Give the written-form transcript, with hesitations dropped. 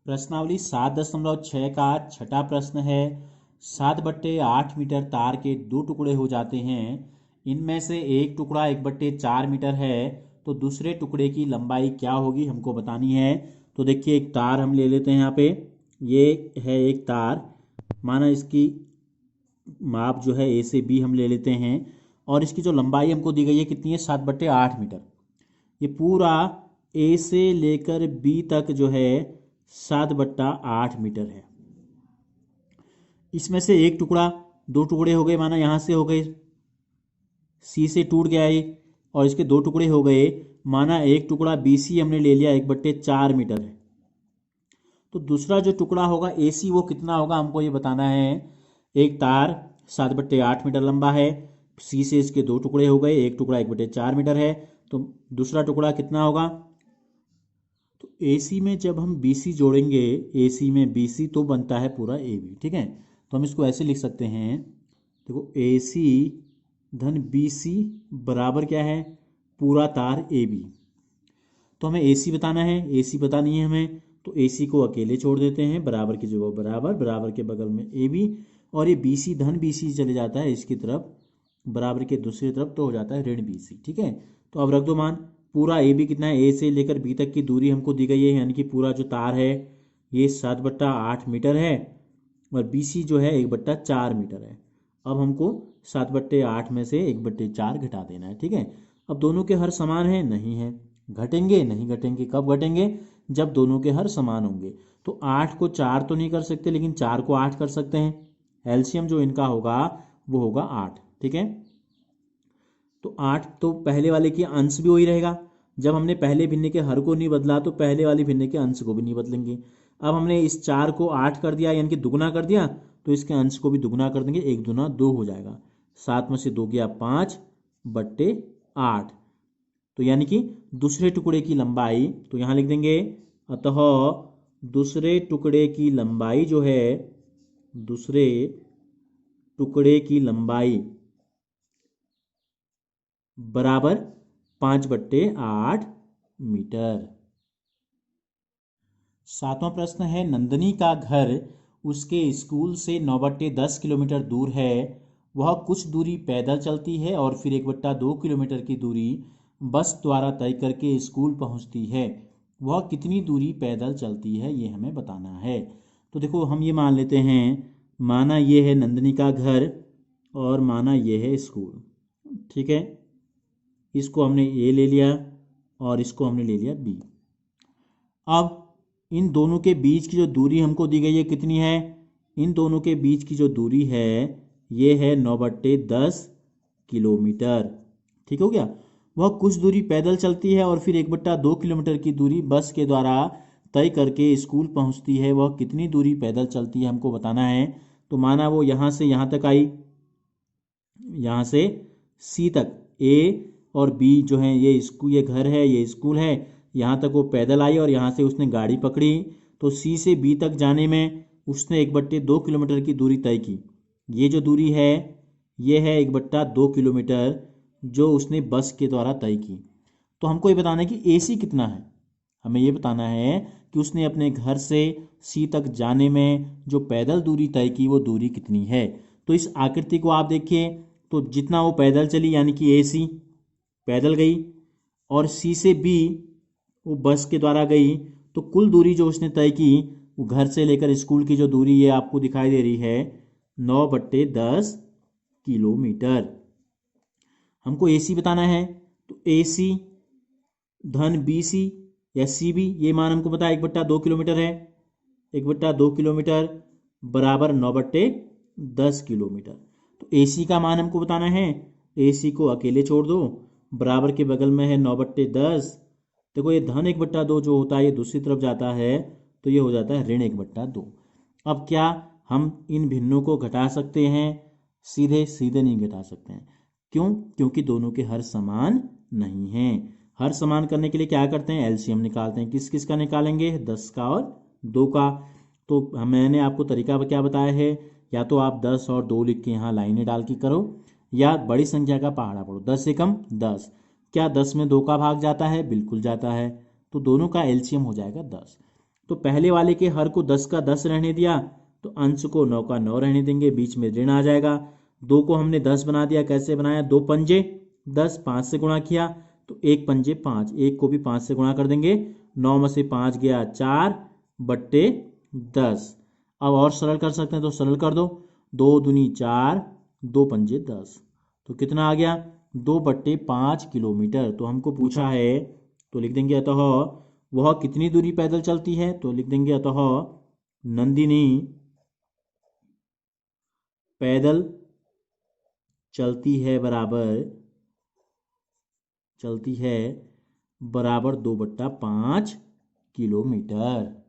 प्रश्नावली 7.6 का छठा प्रश्न है। 7/8 मीटर तार के दो टुकड़े हो जाते हैं। इनमें से एक टुकड़ा 1/4 मीटर है, तो दूसरे टुकड़े की लंबाई क्या होगी हमको बतानी है। तो देखिए, एक तार हम ले लेते हैं। यहाँ पे ये है एक तार, माना इसकी माप जो है ए से बी हम ले लेते हैं, और इसकी जो लंबाई हमको दी गई है कितनी है, 7/8 मीटर। ये पूरा ए से लेकर बी तक जो है 7/8 मीटर है। इसमें से एक टुकड़ा, दो टुकड़े हो गए, माना यहाँ से हो गए, सी से टूट गया ये, और इसके दो टुकड़े हो गए, माना एक टुकड़ा बी सी हमने ले लिया 1/4 मीटर है। तो दूसरा जो टुकड़ा होगा ए सी, वो कितना होगा हमको ये बताना है। एक तार 7/8 मीटर लंबा है, सी से इसके दो टुकड़े हो गए, एक टुकड़ा 1/4 मीटर है, तो दूसरा टुकड़ा कितना होगा। तो ए सी में जब हम बी सी जोड़ेंगे, ए सी में बी सी, तो बनता है पूरा ए बी। ठीक है, तो हम इसको ऐसे लिख सकते हैं, देखो ए सी धन बी सी बराबर क्या है, पूरा तार ए बी। तो हमें ए सी बताना है, ए सी पता नहीं है हमें, तो ए सी को अकेले छोड़ देते हैं, बराबर की जगह बराबर, बराबर के बगल में ए बी, और ये बी सी धन बी सी चले जाता है इसकी तरफ, बराबर के दूसरी तरफ, तो हो जाता है ऋण बी सी। ठीक है, तो अब रख दो मान। पूरा ए बी कितना है, ए से लेकर बी तक की दूरी हमको दी गई है, यानी कि पूरा जो तार है ये 7/8 मीटर है, और बी सी जो है 1/4 मीटर है। अब हमको 7/8 में से 1/4 घटा देना है। ठीक है, अब दोनों के हर समान है, नहीं है, घटेंगे, नहीं घटेंगे। कब घटेंगे, जब दोनों के हर समान होंगे। तो 8 को 4 तो नहीं कर सकते, लेकिन 4 को 8 कर सकते हैं। एलसीएम जो इनका होगा वो होगा 8। ठीक है, तो 8, तो पहले वाले की अंश भी वही रहेगा। जब हमने पहले भिन्ने के हर को नहीं बदला, तो पहले वाले भिन्ने के अंश को भी नहीं बदलेंगे। अब हमने इस 4 को 8 कर दिया, यानी कि दुगना कर दिया, तो इसके अंश को भी दुगना कर देंगे, 1 दूना 2 हो जाएगा। 7 में से 2 गया 5/8। तो यानी कि दूसरे टुकड़े की लंबाई, तो यहाँ लिख देंगे, अतः दूसरे टुकड़े की लंबाई जो है, दूसरे टुकड़े की लंबाई बराबर 5/8 मीटर। सातवां प्रश्न है, नंदनी का घर उसके स्कूल से 9/10 किलोमीटर दूर है। वह कुछ दूरी पैदल चलती है और फिर 1/2 किलोमीटर की दूरी बस द्वारा तय करके स्कूल पहुंचती है। वह कितनी दूरी पैदल चलती है, ये हमें बताना है। तो देखो, हम ये मान लेते हैं, माना ये है नंदनी का घर, और माना ये है स्कूल। ठीक है, इसको हमने ए ले लिया, और इसको हमने ले लिया बी। अब इन दोनों के बीच की जो दूरी हमको दी गई है कितनी है, इन दोनों के बीच की जो दूरी है ये है 9/10 किलोमीटर। ठीक हो गया। वह कुछ दूरी पैदल चलती है और फिर 1/2 किलोमीटर की दूरी बस के द्वारा तय करके स्कूल पहुंचती है। वह कितनी दूरी पैदल चलती है हमको बताना है। तो माना वो यहाँ से यहाँ तक आई, यहाँ से सी तक, ए और बी जो है, ये स्कूल, ये घर है, ये स्कूल है, यहाँ तक वो पैदल आई, और यहाँ से उसने गाड़ी पकड़ी। तो सी से बी तक जाने में उसने 1/2 किलोमीटर की दूरी तय की। ये जो दूरी है ये है 1/2 किलोमीटर, जो उसने बस के द्वारा तय की। तो हमको ये बताना है कि AC कितना है। हमें ये बताना है कि उसने अपने घर से सी तक जाने में जो पैदल दूरी तय की, वो दूरी कितनी है। तो इस आकृति को आप देखिए, तो जितना वो पैदल चली, यानी कि AC पैदल गई, और सी से बी वो बस के द्वारा गई, तो कुल दूरी जो उसने तय की, वो घर से लेकर स्कूल की जो दूरी ये आपको दिखाई दे रही है 9/10 किलोमीटर। हमको AC बताना है, तो AC धन BC या CB, ये मान हमको पता है 1/2 किलोमीटर है। 1/2 किलोमीटर बराबर 9/10 किलोमीटर। तो AC का मान हमको बताना है, AC को अकेले छोड़ दो, बराबर के बगल में है 9/10। देखो, ये धन 1/2 जो होता है ये दूसरी तरफ जाता है, तो ये हो जाता है ऋण 1/2। अब क्या हम इन भिन्नों को घटा सकते हैं? सीधे सीधे नहीं घटा सकते हैं। क्यों? क्योंकि दोनों के हर समान नहीं हैं। हर समान करने के लिए क्या करते हैं, एलसीएम निकालते हैं। किस किस का निकालेंगे, 10 का और 2 का। तो मैंने आपको तरीका क्या बताया है, या तो आप 10 और 2 लिख के यहाँ लाइनें डाल के करो, या बड़ी संख्या का पहाड़ा पढ़ो। 10 से कम 10, क्या 10 में 2 का भाग जाता है? बिल्कुल जाता है। तो दोनों का एलसीएम हो जाएगा 10। तो पहले वाले के हर को 10 का 10 रहने दिया, तो अंश को 9 का 9 रहने देंगे, बीच में ऋण आ जाएगा। 2 को हमने 10 बना दिया, कैसे बनाया, 2 पंजे 10, 5 से गुणा किया तो 1 पंजे 5, 1 को भी 5 से गुणा कर देंगे, 9 में से 5 गया 4/10। अब और सरल कर सकते हैं तो सरल कर दो, 2 दूनी 4, 2 पंजे 10, तो कितना आ गया, 2/5 किलोमीटर। तो हमको पूछा है तो लिख देंगे अतः वह कितनी दूरी पैदल चलती है, तो लिख देंगे अतः नंदिनी पैदल चलती है बराबर 2/5 किलोमीटर।